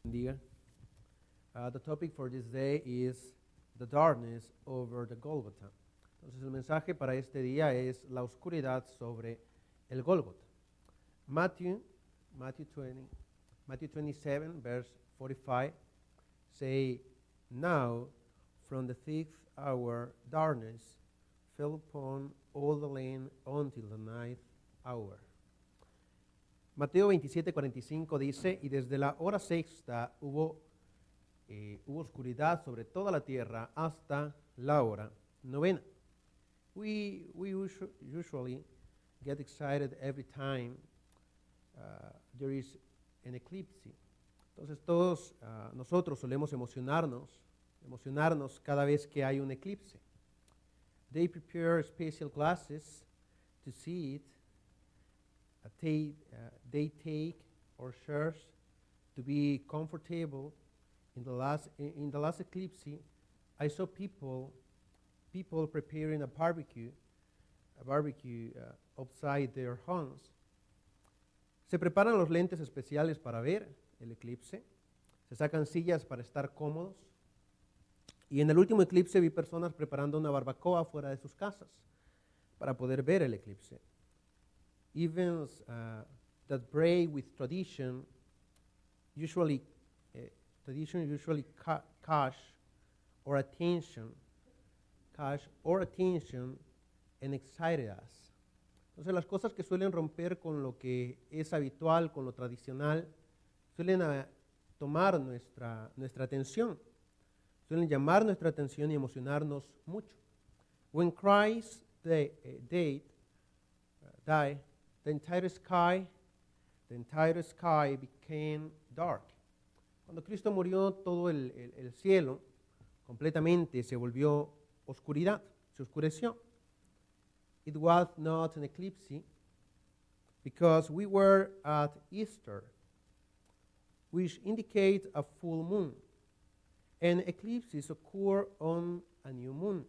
Bendiga. The topic for this day is the darkness over the Golgotha. Entonces el mensaje para este día es la oscuridad sobre el Golgotha. Matthew 27, verse 45 say, "Now from the sixth hour darkness fell upon all the land until the ninth hour." Mateo 27:45 dice, y desde la hora sexta hubo oscuridad sobre toda la tierra hasta la hora novena. We usually get excited every time there is an eclipse. Entonces todos nosotros solemos emocionarnos cada vez que hay un eclipse. They prepare special classes to see it. They take our chairs to be comfortable. In the last eclipse, I saw people preparing a barbecue outside their homes. Se preparan los lentes especiales para ver el eclipse. Se sacan sillas para estar cómodos. Y en el último eclipse vi personas preparando una barbacoa fuera de sus casas para poder ver el eclipse. Events that break with tradition usually catch our attention and excite us. Entonces las cosas que suelen romper con lo que es habitual, con lo tradicional, suelen tomar nuestra atención, suelen llamar nuestra atención y emocionarnos mucho. When Christ died, the entire sky became dark. Cuando Cristo murió, todo el cielo completamente se volvió oscuridad, se oscureció. It was not an eclipse because we were at Easter, which indicates a full moon, and eclipses occur on a new moon.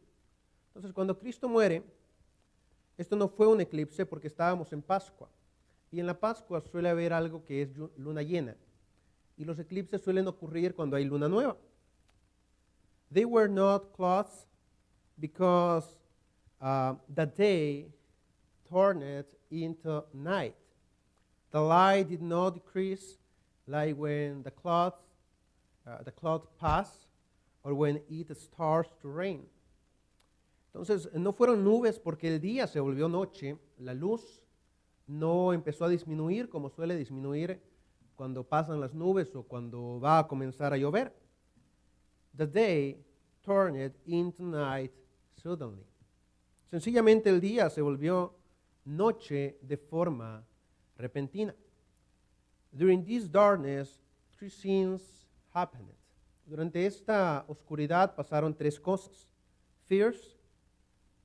Entonces, cuando Cristo muere, esto no fue un eclipse porque estábamos en Pascua. Y en la Pascua suele haber algo que es luna llena. Y los eclipses suelen ocurrir cuando hay luna nueva. They were not closed because the day turned into night. The light did not decrease like when the clouds pass or when it starts to rain. Entonces, no fueron nubes porque el día se volvió noche, la luz no empezó a disminuir como suele disminuir cuando pasan las nubes o cuando va a comenzar a llover. The day turned into night suddenly. Sencillamente el día se volvió noche de forma repentina. During this darkness, three things happened. Durante esta oscuridad pasaron tres cosas. First,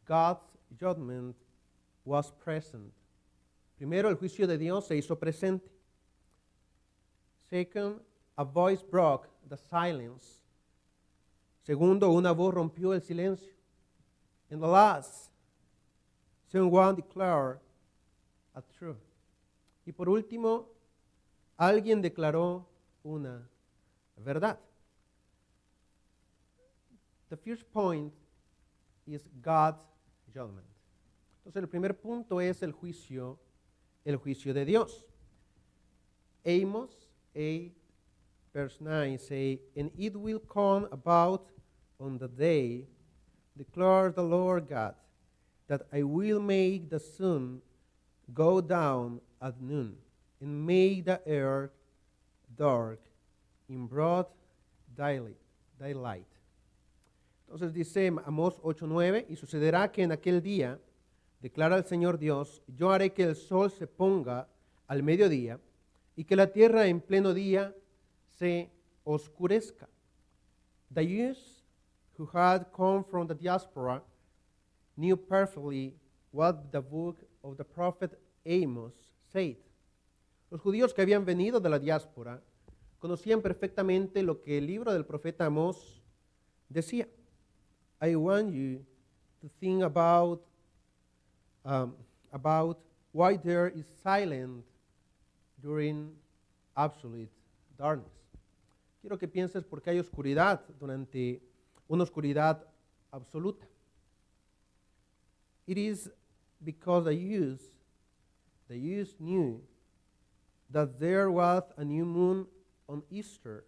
God's judgment was present. Primero, el juicio de Dios se hizo presente. Second, a voice broke the silence. Segundo, una voz rompió el silencio. And the last, someone declared a truth. Y por último, alguien declaró una verdad. The first point is God's judgment. Entonces el primer punto es el juicio de Dios. Amos 8, verse 9 say, "And it will come about on the day, declares the Lord God, that I will make the sun go down at noon, and make the earth dark in broad daylight." Entonces dice Amós 8:9, "Y sucederá que en aquel día, declara el Señor Dios, yo haré que el sol se ponga al mediodía y que la tierra en pleno día se oscurezca." The Jews who had come from the diaspora knew perfectly what the book of the prophet Amos said. Los judíos que habían venido de la diáspora conocían perfectamente lo que el libro del profeta Amós decía. I want you to think about why there is silence during absolute darkness. quiero que pienses por qué hay oscuridad una oscuridad absoluta. It is because the Jews knew that there was a new moon on Easter,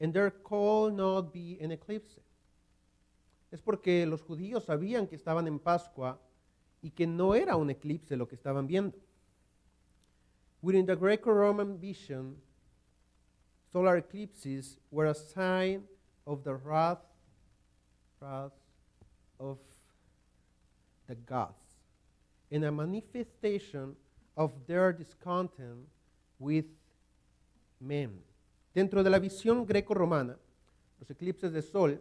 and there could not be an eclipse. Es porque los judíos sabían que estaban en Pascua y que no era un eclipse lo que estaban viendo. Within the Greco-Roman vision, solar eclipses were a sign of the wrath of the gods and a manifestation of their discontent with men. Dentro de la visión greco-romana, los eclipses de sol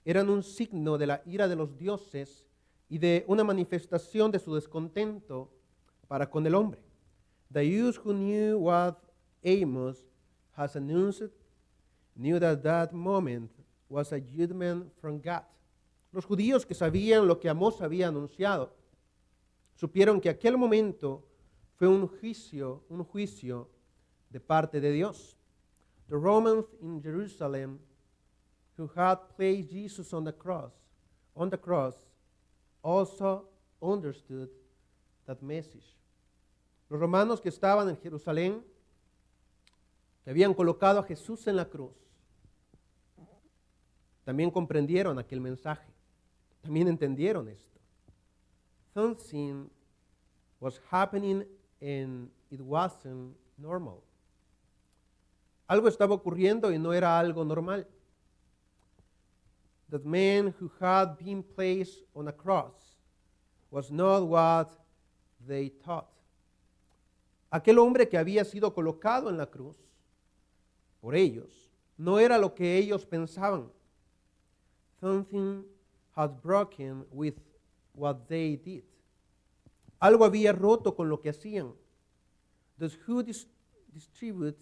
eran un signo de la ira de los dioses y de una manifestación de su descontento para con el hombre. The Jews who knew what Amos has announced knew that that moment was a judgment from God. Los judíos que sabían lo que Amós había anunciado, supieron que aquel momento fue un juicio de parte de Dios. The Romans in Jerusalem who had placed Jesus on the cross, also understood that message. Los romanos que estaban en Jerusalén, que habían colocado a Jesús en la cruz, también comprendieron aquel mensaje, también entendieron esto. Something was happening and it wasn't normal. Algo estaba ocurriendo y no era algo normal. That man who had been placed on a cross was not what they thought. Aquel hombre que había sido colocado en la cruz por ellos no era lo que ellos pensaban. Something had broken with what they did. Algo había roto con lo que hacían. Those who distribute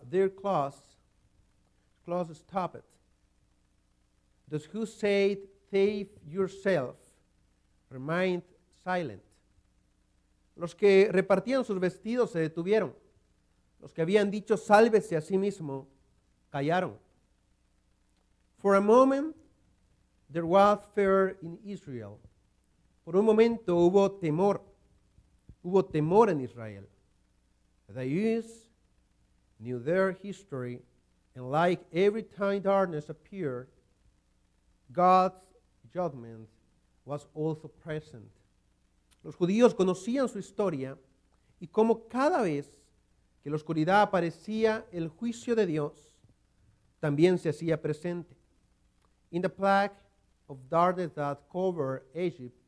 their clothes stop it. Those who said, save yourself, remained silent. Los que repartían sus vestidos se detuvieron. Los que habían dicho, sálvese a sí mismo, callaron. For a moment, there was fear in Israel. Por un momento hubo temor en Israel. The Jews knew their history, and like every time darkness appeared, God's judgment was also present. Los judíos conocían su historia y cómo cada vez que la oscuridad aparecía, el juicio de Dios también se hacía presente. In the plague of darkness that covered Egypt,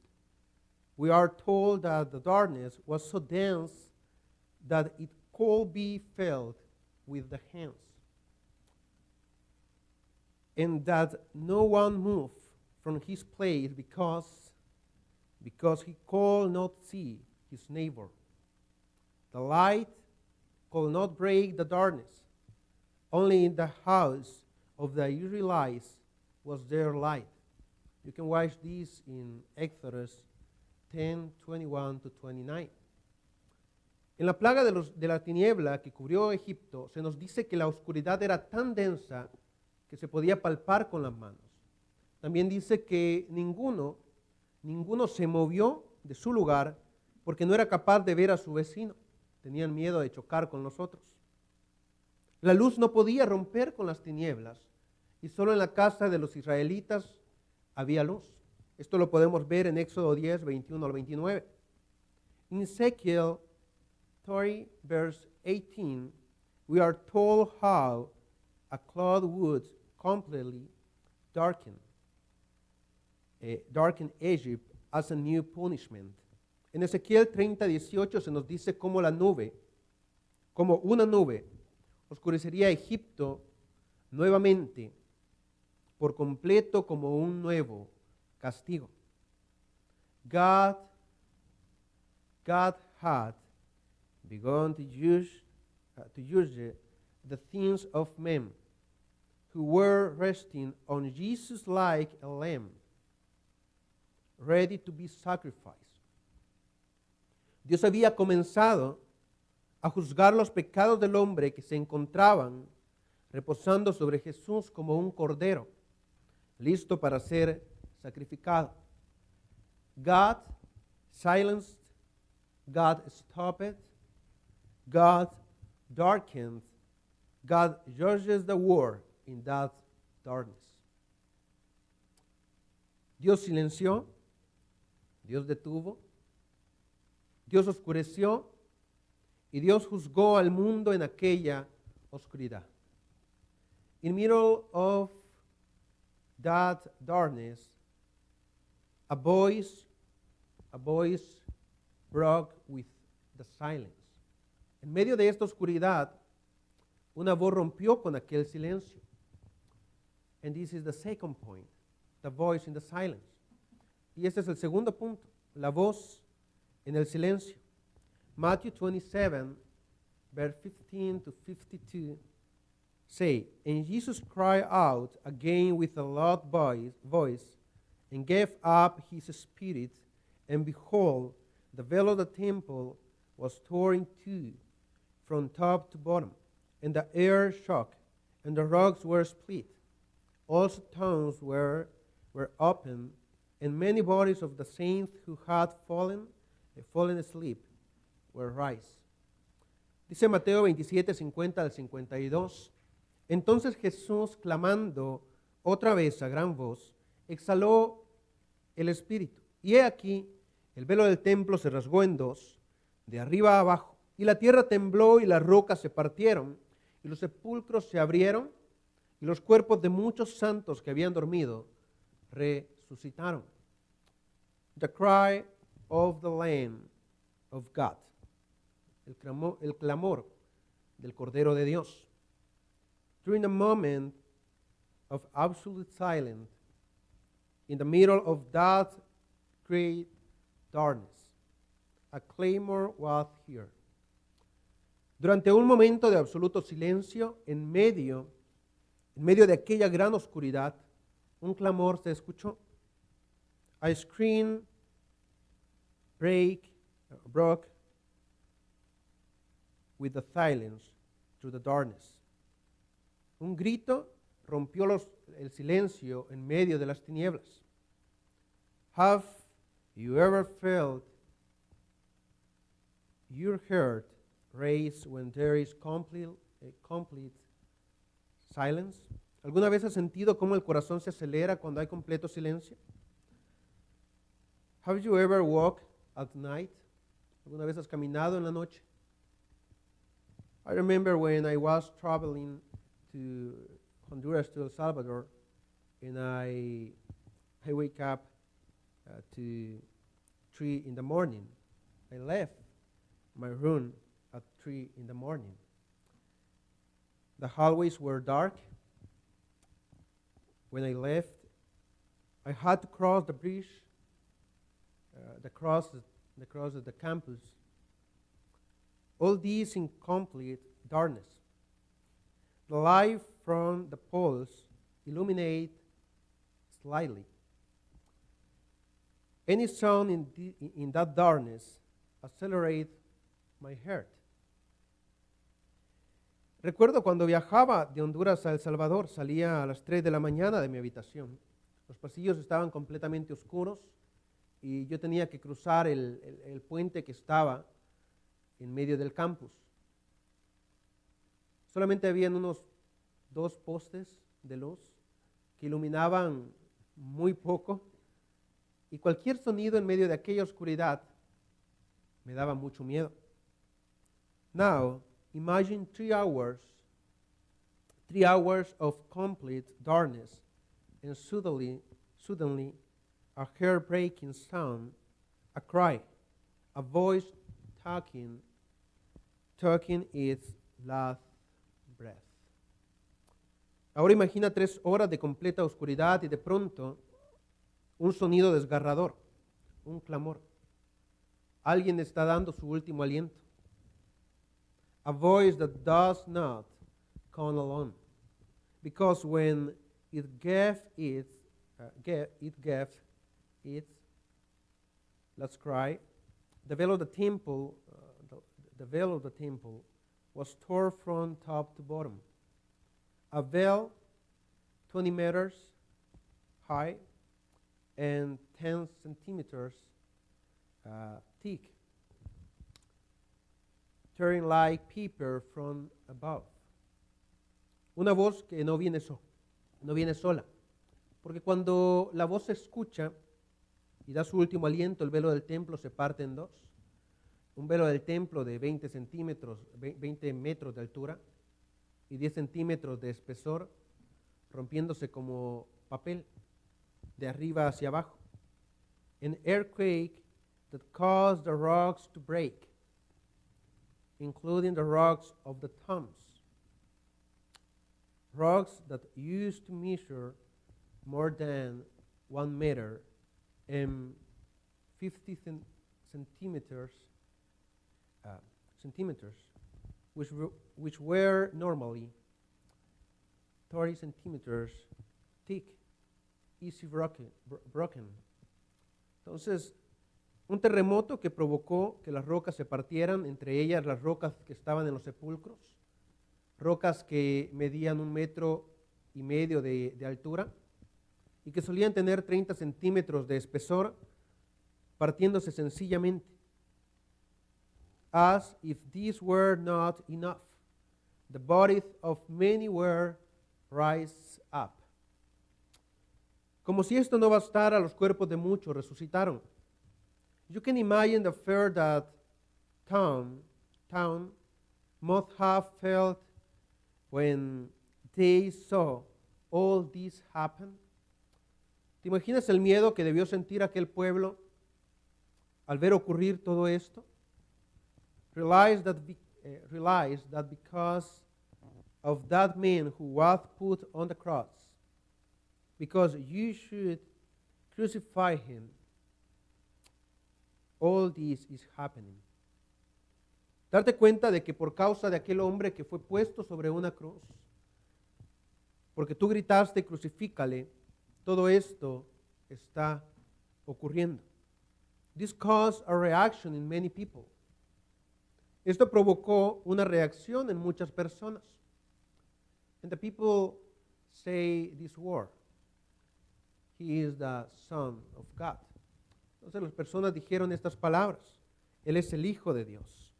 we are told that the darkness was so dense that it could be felt with the hands, and that no one moved from his place because he could not see his neighbor. The light could not break the darkness. Only in the house of the Israelites was there light. You can watch this in Exodus 10:21-29. En la plaga de la tiniebla que cubrió Egipto, se nos dice que la oscuridad era tan densa que se podía palpar con las manos. También dice que ninguno se movió de su lugar porque no era capaz de ver a su vecino. Tenían miedo de chocar con los otros. La luz no podía romper con las tinieblas y solo en la casa de los israelitas había luz. Esto lo podemos ver en Éxodo 10, 21 al 29. In Ezekiel 30, verse 18, we are told how a cloud would completely darken Egypt as a new punishment. En Ezequiel 30, 18 se nos dice como una nube, oscurecería Egipto nuevamente, por completo como un nuevo castigo. God had begun to use the things of men who were resting on Jesus like a lamb, ready to be sacrificed. Dios había comenzado a juzgar los pecados del hombre que se encontraban reposando sobre Jesús como un cordero, listo para ser sacrificado. God silenced, God stopped, God darkened, God judges the war in that darkness. Dios silenció, Dios detuvo, Dios oscureció y Dios juzgó al mundo en aquella oscuridad. In the middle of that darkness, a voice broke with the silence. En medio de esta oscuridad, una voz rompió con aquel silencio. And this is the second point, the voice in the silence. Y este es el segundo punto, la voz en el silencio. Matthew 27, verse 15 to 52 say, And Jesus cried out again with a loud voice, and gave up his spirit, and behold, the veil of the temple was torn in two from top to bottom, and the air shook, and the rocks were split. Also tombs were opened, and many bodies of the saints who had fallen asleep were raised. Dice Mateo 27, 50 al 52. Entonces Jesús, clamando otra vez a gran voz, exhaló el espíritu. Y he aquí, el velo del templo se rasgó en dos, de arriba a abajo, y la tierra tembló y las rocas se partieron, y los sepulcros se abrieron, y los cuerpos de muchos santos que habían dormido resucitaron. The cry of the Lamb of God. El clamor del Cordero de Dios. During a moment of absolute silence, in the middle of that great darkness, a clamor was heard. Durante un momento de absoluto silencio, en medio de aquella gran oscuridad, un clamor se escuchó. A scream broke with the silence through the darkness. Un grito rompió el silencio en medio de las tinieblas. Have you ever felt your heart race when there is complete silence? ¿Alguna vez has sentido cómo el corazón se acelera cuando hay completo silencio? Have you ever walked at night? ¿Alguna vez has caminado en la noche? I remember when I was traveling to Honduras to El Salvador, and I wake up to 3 in the morning. I left my room at 3 in the morning. The hallways were dark. When I left, I had to cross the bridge, the cross of the campus. All these in complete darkness. The light from the poles illuminate slightly. Any sound in that darkness accelerate my heart. Recuerdo cuando viajaba de Honduras a El Salvador, salía a las 3 de la mañana de mi habitación. Los pasillos estaban completamente oscuros y yo tenía que cruzar el puente que estaba en medio del campus. Solamente habían unos 2 postes de luz que iluminaban muy poco y cualquier sonido en medio de aquella oscuridad me daba mucho miedo. Now, imagine 3 hours of complete darkness, and suddenly a hair-breaking sound, a cry, a voice talking its last breath. Ahora imagina 3 horas de completa oscuridad y de pronto un sonido desgarrador, un clamor. Alguien está dando su último aliento. A voice that does not come alone. Because when it gave its, let's cry, the veil of the temple was torn from top to bottom. a veil 20 meters high and 10 centimeters thick, turning like paper from above. Una voz que no viene sola, porque cuando la voz se escucha y da su último aliento, el velo del templo se parte en dos. Un velo del templo de 20 metros de altura y 10 centímetros de espesor, rompiéndose como papel de arriba hacia abajo. An earthquake that caused the rocks to break, including the rocks of the tombs. Rocks that used to measure more than 1 meter and 50 centimeters, which were normally 30 centimeters thick, easy broken. Entonces, un terremoto que provocó que las rocas se partieran, entre ellas las rocas que estaban en los sepulcros, rocas que medían 1,5 metros de altura y que solían tener 30 centímetros de espesor, partiéndose sencillamente. As if these were not enough, the bodies of many were raised up. Como si esto no bastara, los cuerpos de muchos resucitaron. You can imagine the fear that town must have felt when they saw all this happen. ¿Te imaginas el miedo que debió sentir aquel pueblo al ver ocurrir todo esto? Realize that because of that man who was put on the cross, because you should crucify him, all this is happening. Darte cuenta de que por causa de aquel hombre que fue puesto sobre una cruz, porque tú gritaste, crucifícale, todo esto está ocurriendo. This caused a reaction in many people. Esto provocó una reacción en muchas personas. And the people say this word: He is the Son of God. Entonces las personas dijeron estas palabras: Él es el Hijo de Dios.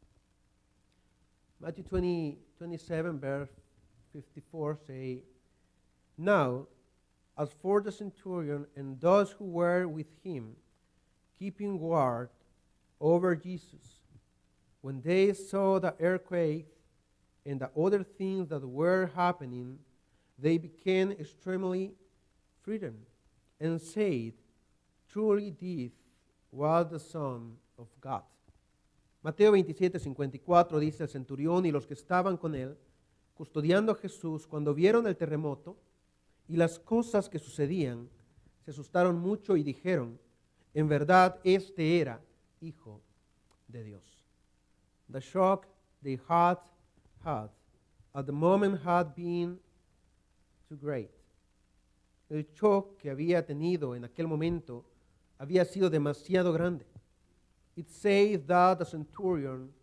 Matthew 27, verse 54 say, Now, as for the centurion and those who were with him, keeping guard over Jesus, when they saw the earthquake and the other things that were happening, they became extremely frightened and said, Truly this was the Son of God. Mateo 27, 54 dice: El centurión y los que estaban con él, custodiando a Jesús, cuando vieron el terremoto y las cosas que sucedían, se asustaron mucho y dijeron, en verdad este era Hijo de Dios. The shock they had at the moment had been too great. El shock que había tenido en aquel momento había sido demasiado grande. It says that the centurion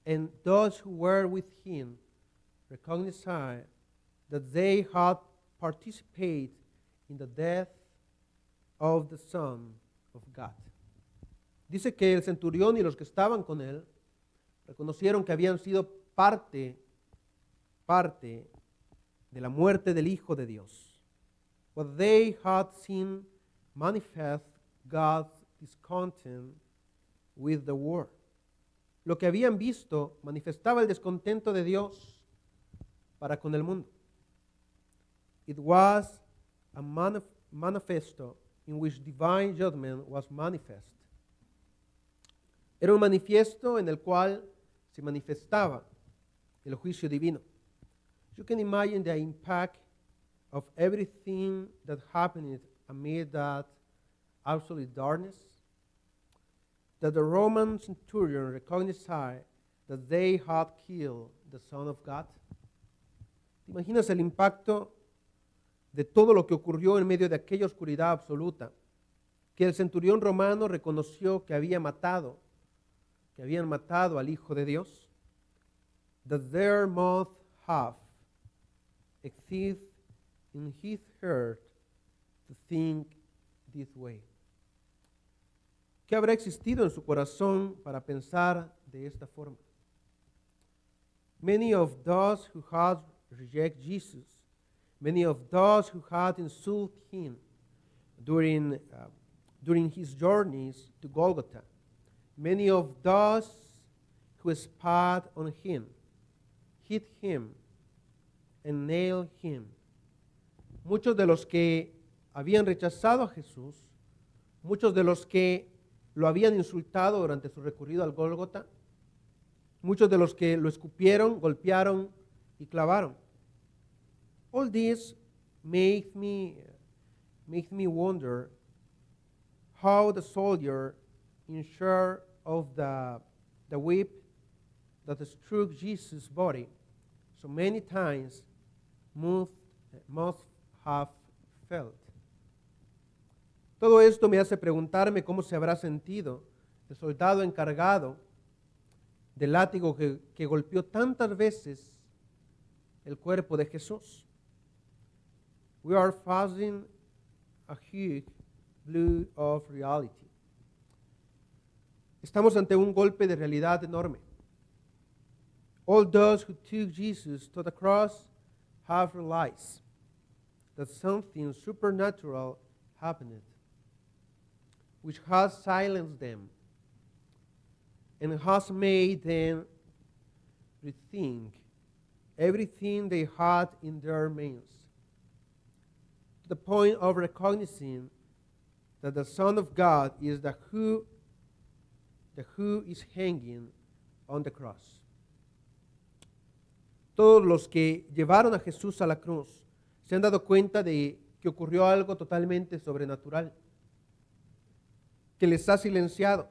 and those who were with him recognized that they had participated in the death of the Son of God. Dice que el centurión y los que estaban con él reconocieron que habían sido parte de la muerte del Hijo de Dios. What they had seen manifest God's discontent with the world. Lo que habían visto manifestaba el descontento de Dios para con el mundo. It was a manifesto in which divine judgment was manifest. Era un manifiesto en el cual se manifestaba el juicio divino. You can imagine the impact of everything that happened amid that absolute darkness. That the Roman centurion recognized that they had killed the Son of God. ¿Te imaginas el impacto de todo lo que ocurrió en medio de aquella oscuridad absoluta? Que el centurión romano reconoció que habían matado al Hijo de Dios. That there must have exist in his heart to think this way? ¿Qué habrá existido en su corazón para pensar de esta forma? Many of those who had rejected Jesus, many of those who had insulted him during his journeys to Golgotha, many of those who spat on him, hit him, and nailed him. Muchos de los que habían rechazado a Jesús, muchos de los que lo habían insultado durante su recorrido al Gólgota, muchos de los que lo escupieron, golpearon y clavaron. All this makes me wonder how the soldier in charge of the whip that struck Jesus' body so many times must have felt. Todo esto me hace preguntarme cómo se habrá sentido el soldado encargado del látigo que golpeó tantas veces el cuerpo de Jesús. We are facing a huge blow of reality. Estamos ante un golpe de realidad enorme. All those who took Jesus to the cross have realized that something supernatural happened, which has silenced them and has made them rethink everything they had in their minds, to the point of recognizing that the Son of God is the who is hanging on the cross. Todos los que llevaron a Jesús a la cruz se han dado cuenta de que ocurrió algo totalmente sobrenatural, que les ha silenciado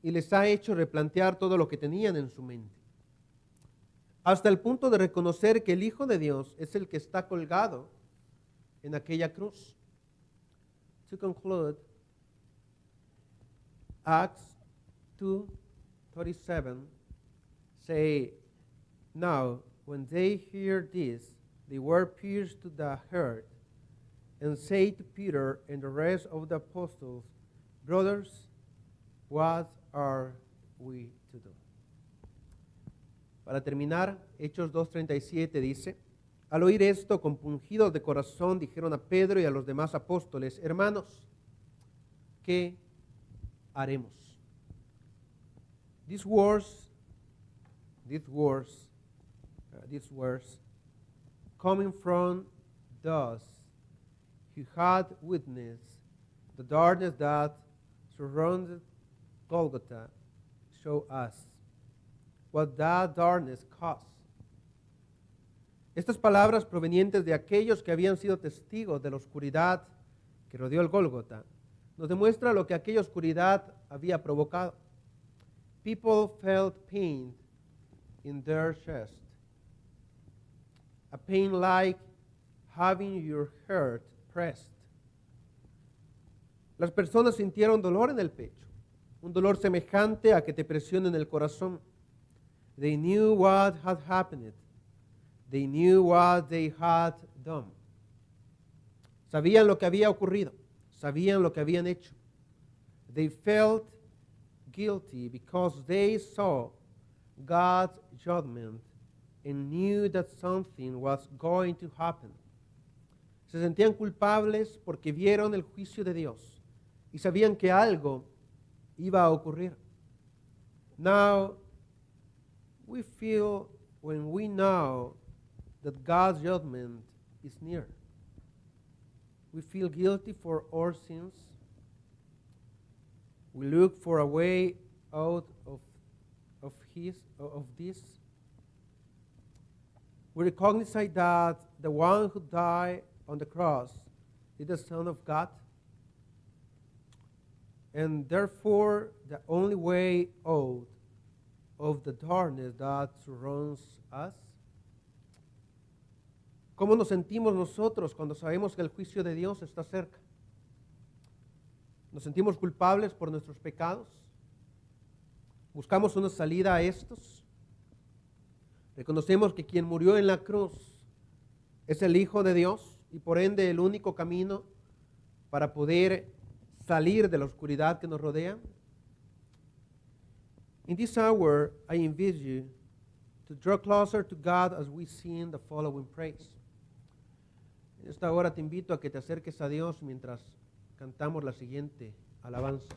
y les ha hecho replantear todo lo que tenían en su mente, hasta el punto de reconocer que el Hijo de Dios es el que está colgado en aquella cruz. To conclude, Acts 2:37 say, "Now, when they heard this, they were pierced to the heart, and say to Peter and the rest of the apostles, Brothers, what are we to do?" Para terminar, Hechos 2:37 dice, al oír esto, compungidos de corazón, dijeron a Pedro y a los demás apóstoles, hermanos, ¿qué haremos? These words coming from those who had witnessed the darkness that surrounded Golgotha, show us what that darkness caused. Estas palabras provenientes de aquellos que habían sido testigos de la oscuridad que rodeó el Gólgota nos demuestra lo que aquella oscuridad había provocado. People felt pain in their chest, a pain like having your heart pressed. Las personas sintieron dolor en el pecho, un dolor semejante a que te presionen el corazón. They knew what had happened. They knew what they had done. Sabían lo que había ocurrido. Sabían lo que habían hecho. They felt guilty because they saw God's judgment and knew that something was going to happen. Se sentían culpables porque vieron el juicio de Dios y sabían que algo iba a ocurrir. Now, we feel when we know that God's judgment is near. We feel guilty for our sins. We look for a way out of this. We recognize that the one who died on the cross is the Son of God. And therefore, the only way out of the darkness that surrounds us. ¿Cómo nos sentimos nosotros cuando sabemos que el juicio de Dios está cerca? ¿Nos sentimos culpables por nuestros pecados? ¿Buscamos una salida a estos? Reconocemos que quien murió en la cruz es el Hijo de Dios y por ende el único camino para poder salir de la oscuridad que nos rodea. In this hour, I invite you to draw closer to God as we sing the following praise. En esta hora te invito a que te acerques a Dios mientras cantamos la siguiente alabanza.